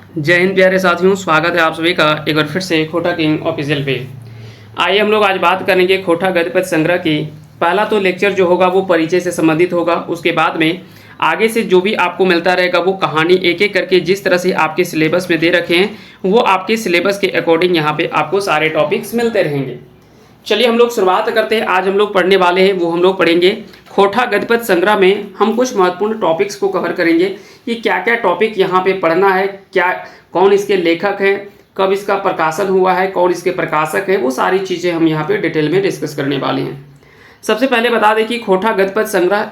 जय हिंद प्यारे साथियों, स्वागत है आप सभी का एक बार फिर से खोटा किंग ऑफिशियल पे। आइए हम लोग आज बात करेंगे खोटा गद्य पद्य संग्रह की। पहला तो लेक्चर जो होगा वो परिचय से संबंधित होगा, उसके बाद में आगे से जो भी आपको मिलता रहेगा वो कहानी एक एक करके जिस तरह से आपके सिलेबस में दे रखे हैं वो आपके सिलेबस के अकॉर्डिंग यहाँ पे आपको सारे टॉपिक्स मिलते रहेंगे। चलिए हम लोग शुरुआत करते हैं। आज हम लोग पढ़ने वाले हैं वो हम लोग पढ़ेंगे खोटा गद्य पद्य संग्रह में हम कुछ महत्वपूर्ण टॉपिक्स को कवर करेंगे कि क्या क्या टॉपिक यहाँ पे पढ़ना है, क्या कौन इसके लेखक हैं, कब इसका प्रकाशन हुआ है, कौन इसके प्रकाशक है, वो सारी चीज़ें हम यहाँ पे डिटेल में डिस्कस करने वाले हैं। सबसे पहले बता दें कि खोटा गद्य पद्य संग्रह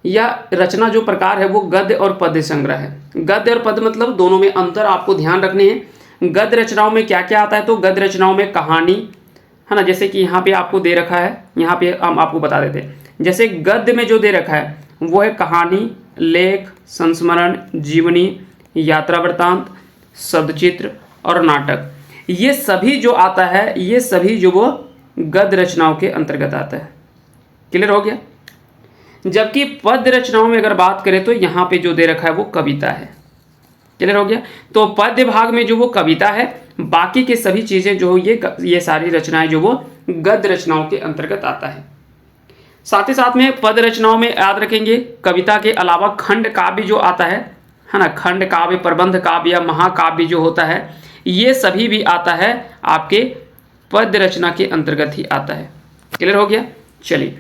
या रचना जो प्रकार है वो गद्य और पद्य संग्रह है। गद्य और पद्य मतलब दोनों में अंतर आपको ध्यान रखने हैं। गद्य रचनाओं में क्या क्या आता है, तो गद्य रचनाओं में कहानी है ना, जैसे कि यहाँ पे आपको दे रखा है, यहाँ पे हम आपको बता देते हैं। जैसे गद्य में जो दे रखा है वो है कहानी, लेख, संस्मरण, जीवनी, यात्रा वृत्तांत, शब्दचित्र और नाटक। ये सभी जो आता है, ये सभी जो वो गद्य रचनाओं के अंतर्गत आता है। क्लियर हो गया। जबकि पद्य रचनाओं में अगर बात करें तो यहाँ पे जो दे रखा है वो कविता है। क्लियर हो गया। तो पद्य भाग में जो वो कविता है, बाकी के सभी चीज़ें जो ये सारी रचनाएं जो वो गद्य रचनाओं के अंतर्गत आता है। साथ ही साथ में पद्य रचनाओं में याद रखेंगे कविता के अलावा खंड काव्य जो आता है ना, खंड काव्य, प्रबंध काव्य या महाकाव्य जो होता है, ये सभी भी आता है आपके पद्य रचना के अंतर्गत ही आता है। क्लियर हो गया। चलिए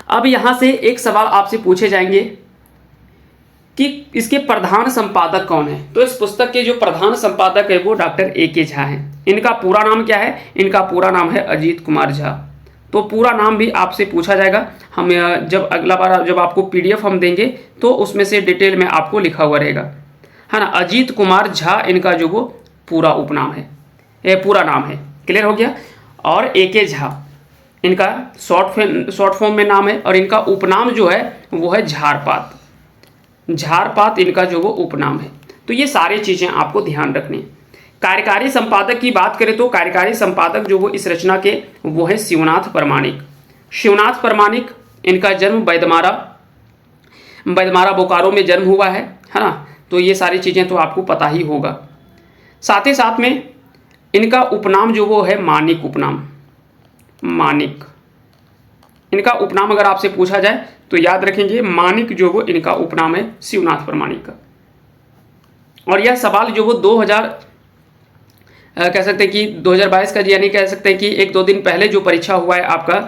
अब यहाँ से एक सवाल आपसे पूछे जाएंगे कि इसके प्रधान संपादक कौन है। तो इस पुस्तक के जो प्रधान संपादक है वो डॉक्टर ए.के. झा हैं। इनका पूरा नाम क्या है? इनका पूरा नाम है अजीत कुमार झा। तो पूरा नाम भी आपसे पूछा जाएगा। हम जब अगला बार जब आपको पीडीएफ हम देंगे तो उसमें से डिटेल में आपको लिखा हुआ रहेगा, है ना। अजीत कुमार झा इनका जो वो पूरा उपनाम है, ये पूरा नाम है। क्लियर हो गया। और ए.के. झा इनका शॉर्ट फॉर्म में नाम है और इनका उपनाम जो है वो है झारपात। झारपात इनका जो वो उपनाम है। तो ये सारी चीज़ें आपको ध्यान रखनी है। कार्यकारी संपादक की बात करें तो कार्यकारी संपादक जो वो इस रचना के वो है शिवनाथ प्रमाणिक। शिवनाथ प्रमाणिक इनका जन्म बैदमारा बोकारो में जन्म हुआ है ना। तो ये सारी चीज़ें तो आपको पता ही होगा। साथ ही साथ में इनका उपनाम जो वो है मानिक उपनाम, मानिक। इनका उपनाम अगर आपसे पूछा जाए तो याद रखेंगे मानिक जो वो इनका उपनाम है शिवनाथ प्रमाणिक का। और यह सवाल जो वो 2000 कह सकते हैं कि 2022 का, यानी कह सकते हैं कि एक दो दिन पहले जो परीक्षा हुआ है आपका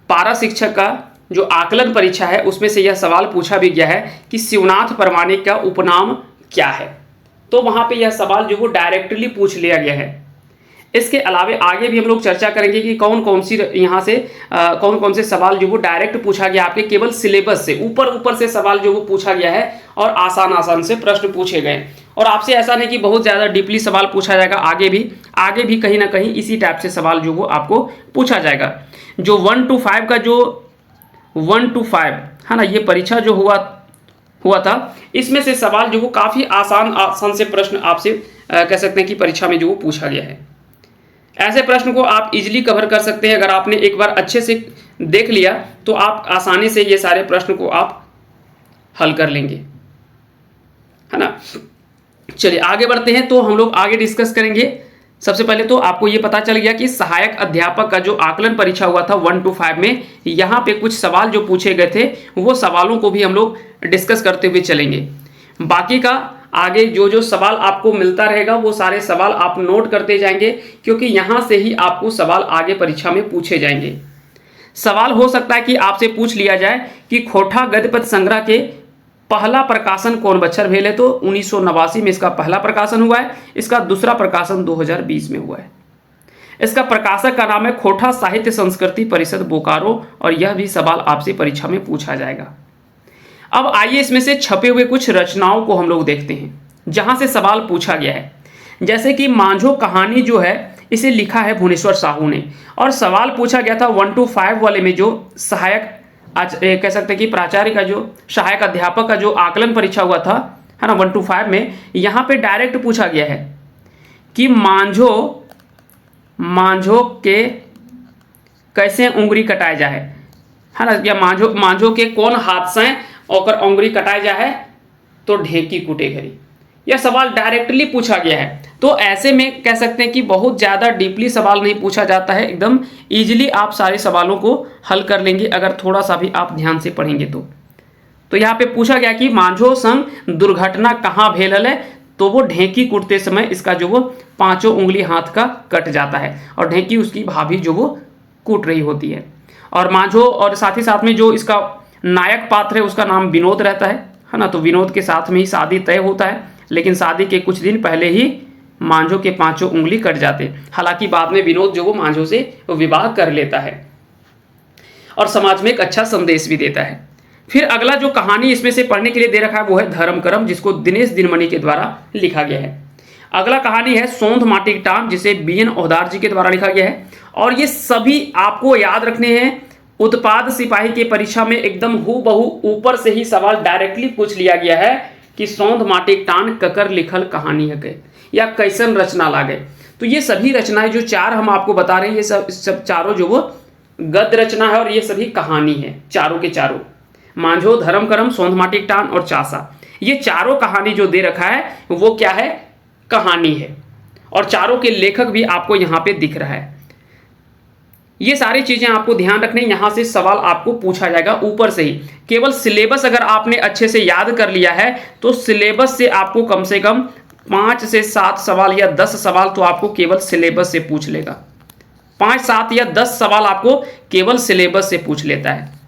पारा शिक्षक का जो आकलन परीक्षा है उसमें से यह सवाल पूछा भी गया है कि शिवनाथ प्रमाणिक का उपनाम क्या है। तो वहाँ पे यह सवाल जो वो डायरेक्टली पूछ लिया गया है। इसके अलावा आगे भी हम लोग चर्चा करेंगे कि कौन कौन सी यहाँ से कौन कौन से सवाल जो वो डायरेक्ट पूछा गया आपके केवल सिलेबस से, ऊपर से सवाल जो वो पूछा गया है और आसान से प्रश्न पूछे गए। और आपसे ऐसा नहीं कि बहुत ज़्यादा डीपली सवाल पूछा जाएगा, आगे भी कहीं ना कहीं इसी टाइप से सवाल जो वो आपको पूछा जाएगा। जो 1 to 5 का जो 1 to 5 है ना, ये परीक्षा जो हुआ था, इसमें से सवाल जो वो काफ़ी आसान से प्रश्न आपसे कह सकते हैं कि परीक्षा में जो वो पूछा गया है। ऐसे प्रश्न को आप इजीली कवर कर सकते हैं। अगर आपने एक बार अच्छे से देख लिया तो आप आसानी से ये सारे प्रश्न को आप हल कर लेंगे, है ना। चलिए आगे बढ़ते हैं। तो हम लोग आगे डिस्कस करेंगे। सबसे पहले तो आपको ये पता चल गया कि सहायक अध्यापक का जो आकलन परीक्षा हुआ था 1 to 5 में, यहाँ पे कुछ सवाल जो पूछे गए थे वो सवालों को भी हम लोग डिस्कस करते हुए चलेंगे। बाकी का आगे जो सवाल आपको मिलता रहेगा वो सारे सवाल आप नोट करते जाएंगे, क्योंकि यहाँ से ही आपको सवाल आगे परीक्षा में पूछे जाएंगे। सवाल हो सकता है कि आपसे पूछ लिया जाए कि खोटा गद्य पद्य संग्रह के पहला प्रकाशन कौन बच्चर भेल है। तो 1989 में इसका पहला प्रकाशन हुआ है। इसका दूसरा प्रकाशन 2020 में हुआ है। इसका प्रकाशक का नाम है खोटा साहित्य संस्कृति परिषद बोकारो, और यह भी सवाल आपसे परीक्षा में पूछा जाएगा। अब आइए इसमें से छपे हुए कुछ रचनाओं को हम लोग देखते हैं जहां से सवाल पूछा गया है। जैसे कि मांझो कहानी जो है इसे लिखा है भुवनेश्वर साहू ने, और सवाल पूछा गया था 1 to 5 वाले में जो सहायक कह सकते हैं कि प्राचार्य का जो सहायक अध्यापक का जो आकलन परीक्षा हुआ था, है ना, 1 to 5 में, यहाँ पे डायरेक्ट पूछा गया है कि मांझो के कैसे उंगली कटाए जाए, है ना, या मांझो के कौन हाथ से ओकर उंगली कटाए जाए तो ढेकी कूटे घरी। यह सवाल डायरेक्टली पूछा गया है। तो ऐसे में कह सकते हैं कि बहुत ज़्यादा डीपली सवाल नहीं पूछा जाता है, एकदम ईजिली आप सारे सवालों को हल कर लेंगे अगर थोड़ा सा भी आप ध्यान से पढ़ेंगे तो यहाँ पे पूछा गया कि मांझो संग दुर्घटना कहाँ भेल है, तो वो ढेंकी कुटते समय इसका जो वो 5 उंगली हाथ का कट जाता है और ढेंकी उसकी भाभी जो वो कूट रही होती है। और मांझो और साथ ही साथ में जो इसका नायक पात्र है उसका नाम विनोद रहता है ना। तो विनोद के साथ में ही शादी तय होता है, लेकिन शादी के कुछ दिन पहले ही मांझो के 5 उंगली कट जाते हैं। हालांकि बाद में विनोद जो वो मांझो से विवाह कर लेता है और समाज में एक अच्छा संदेश भी देता है। फिर अगला जो कहानी इसमें से पढ़ने के लिए दे रखा है वो है धर्म कर्म, जिसको दिनेश दिनमणि के द्वारा लिखा गया है। अगला कहानी है सोंध माटी टांग, जिसे बीएन ओहदार जी के द्वारा लिखा गया है। और ये सभी आपको याद रखने हैं, उत्पाद सिपाही के परीक्षा में एकदम हूबहू ऊपर से ही सवाल डायरेक्टली पूछ लिया गया है कि सोंध माटी टांग ककर लिखल कहानी है के या कैसन रचना लागे। तो ये सभी रचनाएं जो 4 हम आपको बता रहे हैं, ये सब चारों जो वो गद्य रचना है और ये सभी कहानी है, चारों के चारों। मांझो, धर्म कर्म, सोंध माटी टान और चासा, ये चारों कहानी जो दे रखा है वो क्या है, कहानी है। और चारों के लेखक भी आपको यहाँ पे दिख रहा है। ये सारी चीजें आपको ध्यान रखनी, यहां से सवाल आपको पूछा जाएगा ऊपर से ही। केवल सिलेबस अगर आपने अच्छे से याद कर लिया है तो सिलेबस से आपको कम से कम 5 से 7 सवाल या 10 सवाल तो आपको केवल सिलेबस से पूछ लेगा। 5, 7 या 10 सवाल आपको केवल सिलेबस से पूछ लेता है।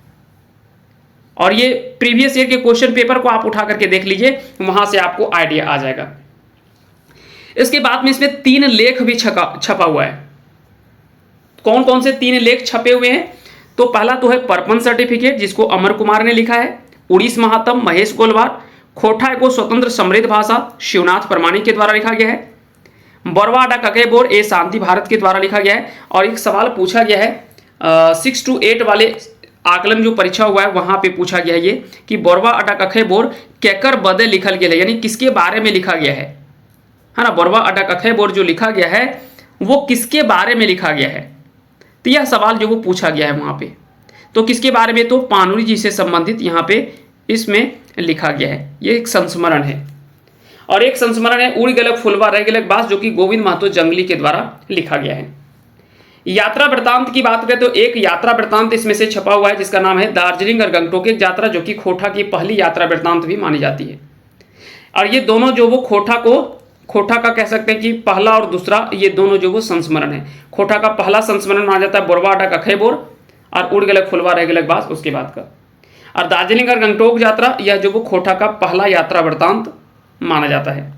और ये प्रीवियस ईयर के क्वेश्चन पेपर को आप उठा करके देख लीजिए, वहां से आपको आइडिया आ जाएगा। इसके बाद में इसमें 3 लेख भी छपा हुआ है। कौन कौन से 3 लेख छपे हुए हैं? तो पहला तो है परपन सर्टिफिकेट, जिसको अमर कुमार ने लिखा है। उड़ीस महात्म महेश गोलवार। खोटा को स्वतंत्र समृद्ध भाषा शिवनाथ परमाणिक के द्वारा लिखा गया है। बरवाडा ककेबोर ए शांति भारत के द्वारा लिखा गया है। और एक सवाल पूछा गया है 6 to 8 वाले आकलन जो परीक्षा हुआ है वहां पे पूछा गया है ये कि बोरवा अड्डा कखेबोर केकर बदे लिखल गया है, यानी किसके बारे में लिखा गया है ना। बोरवा अड्डा कखेबोर जो लिखा गया है वो किसके बारे में लिखा गया है, तो यह सवाल जो वो पूछा गया है वहां पे। तो किसके बारे में, तो पानुरी जी से संबंधित यहाँ पे इसमें लिखा गया है। ये एक संस्मरण है। और एक संस्मरण है उड़ गलक फुलवा रह गलक बास, जो कि गोविंद महतो जंगली के द्वारा लिखा गया है। यात्रा वृत्तांत की बात करें तो एक यात्रा वृत्तांत इसमें से छपा हुआ है जिसका नाम है दार्जिलिंग और गंगटोक की यात्रा, जो कि खोटा की पहली यात्रा वृत्तांत भी मानी जाती है। और ये दोनों जो वो खोटा का कह सकते हैं कि पहला और दूसरा, ये दोनों जो वो संस्मरण है। खोटा का पहला संस्मरण माना जाता है बोरवा अड्डा कखेबोर, और उड़ गलक फुलवा रह गलक बास उसके बाद का। और दार्जिलिंग और गंगटोक यात्रा यह जो वो खोटा का पहला यात्रा वृत्तांत माना जाता है।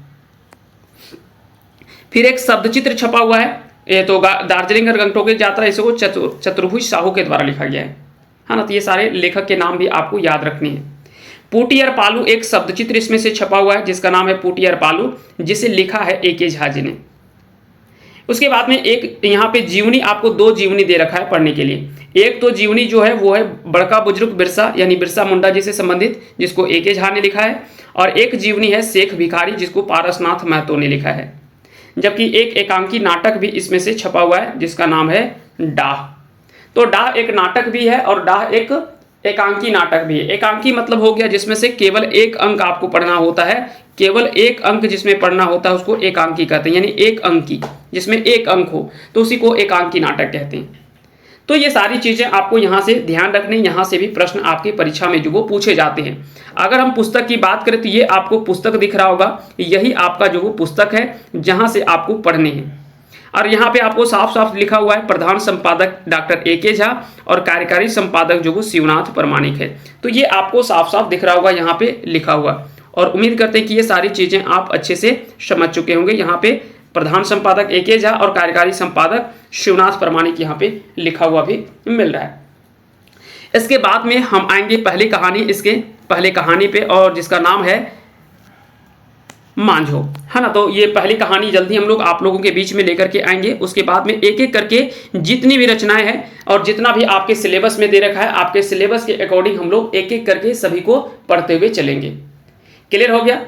फिर एक शब्द चित्र छपा हुआ है, ये तो दार्जिलिंग और गंगटोक की यात्रा इसको चतुर्भुज साहू के द्वारा लिखा गया है ना। तो ये सारे लेखक के नाम भी आपको याद रखने हैं। पूटियर पालू एक शब्द चित्र इसमें से छपा हुआ है जिसका नाम है पूटियर पालू, जिसे लिखा है A.K. झा जी ने। उसके बाद में एक यहाँ पे जीवनी, आपको 2 जीवनी दे रखा है पढ़ने के लिए। एक तो जीवनी जो है वो है बड़का बुजुर्ग बिरसा यानी बिरसा मुंडा जी से संबंधित, जिसको A.K. झा ने लिखा है। और एक जीवनी है शेख भिखारी, जिसको पारसनाथ महतो ने लिखा है। जबकि एक एकांकी नाटक भी इसमें से छपा हुआ है जिसका नाम है डाह। तो डाह एक नाटक भी है और डाह एक एकांकी नाटक भी है। एकांकी मतलब हो गया जिसमें से केवल 1 अंक आपको पढ़ना होता है, केवल 1 अंक जिसमें पढ़ना होता है उसको एकांकी कहते हैं, यानी 1 अंकी जिसमें 1 अंक हो तो उसी को एकांकी नाटक कहते हैं। तो ये सारी चीजें आपको यहाँ से ध्यान रखनी, यहाँ से भी प्रश्न आपकी परीक्षा में जो वो पूछे जाते हैं। अगर हम पुस्तक की बात करें तो ये आपको पुस्तक दिख रहा होगा, यही आपका जो वो पुस्तक है जहाँ से आपको पढ़ने हैं। और यहाँ पे आपको साफ साफ लिखा हुआ है प्रधान संपादक डॉक्टर A.K. झा और कार्यकारी संपादक जो वो शिवनाथ परमाणिक है। तो ये आपको साफ साफ दिख रहा होगा यहाँ पे लिखा हुआ। और उम्मीद करते हैं कि ये सारी चीजें आप अच्छे से समझ चुके होंगे। यहाँ पे प्रधान संपादक A.K. झा और कार्यकारी संपादक शिवनाथ परमाणिक यहाँ पे लिखा हुआ भी मिल रहा है। इसके बाद में हम आएंगे पहली कहानी, इसके पहले कहानी पे, और जिसका नाम है मांझो, है ना। तो ये पहली कहानी जल्दी हम लोग आप लोगों के बीच में लेकर के आएंगे। उसके बाद में एक एक करके जितनी भी रचनाएं हैं और जितना भी आपके सिलेबस में दे रखा है, आपके सिलेबस के अकॉर्डिंग हम लोग एक एक करके सभी को पढ़ते हुए चलेंगे। क्लियर हो गया।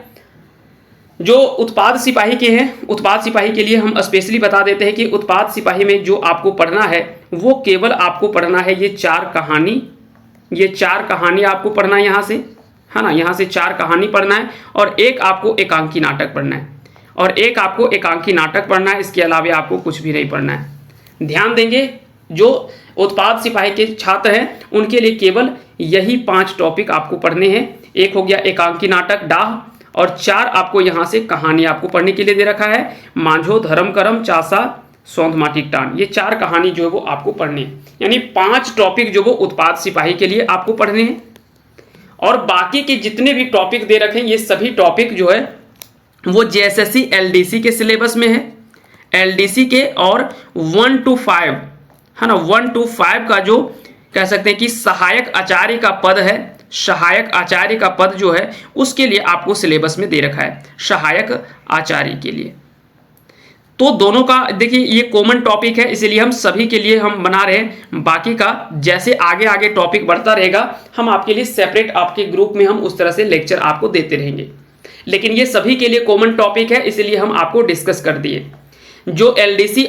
जो उत्पाद सिपाही के हैं, उत्पाद सिपाही के लिए हम स्पेशली बता देते हैं कि उत्पाद सिपाही में जो आपको पढ़ना है वो केवल आपको पढ़ना है ये 4 कहानी, ये 4 कहानी आपको पढ़ना है यहाँ से। है ना। यहाँ से 4 कहानी पढ़ना है और एक आपको एकांकी नाटक पढ़ना है, और एक आपको एकांकी नाटक पढ़ना है। इसके अलावा आपको कुछ भी नहीं पढ़ना है। ध्यान देंगे, जो उत्पाद सिपाही के छात्र हैं उनके लिए केवल यही 5 टॉपिक आपको पढ़ने हैं। एक हो गया एकांकी नाटक डाह, और 4 आपको यहाँ से कहानी आपको पढ़ने के लिए दे रखा है, मांझो, धर्म करम, चासा, सौंध माटिक टान। ये 4 कहानी जो है वो आपको पढ़नी है, यानी 5 टॉपिक जो वो उत्पाद सिपाही के लिए आपको पढ़ने हैं। और बाकी के जितने भी टॉपिक दे रखे हैं ये सभी टॉपिक जो है वो जेएसएससी एलडीसी के सिलेबस में है, एलडीसी के, और 1 to 5 है ना, 1 to 5 का जो कह सकते हैं कि सहायक आचार्य का पद है, सहायक आचार्य का पद जो है उसके लिए आपको सिलेबस में दे रखा है, सहायक आचार्य के लिए। तो दोनों का देखिए ये कॉमन टॉपिक है, इसीलिए हम सभी के लिए हम बना रहे हैं। बाकी का जैसे आगे आगे टॉपिक बढ़ता रहेगा हम आपके लिए सेपरेट आपके ग्रुप में हम उस तरह से लेक्चर आपको देते रहेंगे, लेकिन ये सभी के लिए कॉमन टॉपिक है, इसलिए हम आपको डिस्कस कर दिए। जो एलडीसी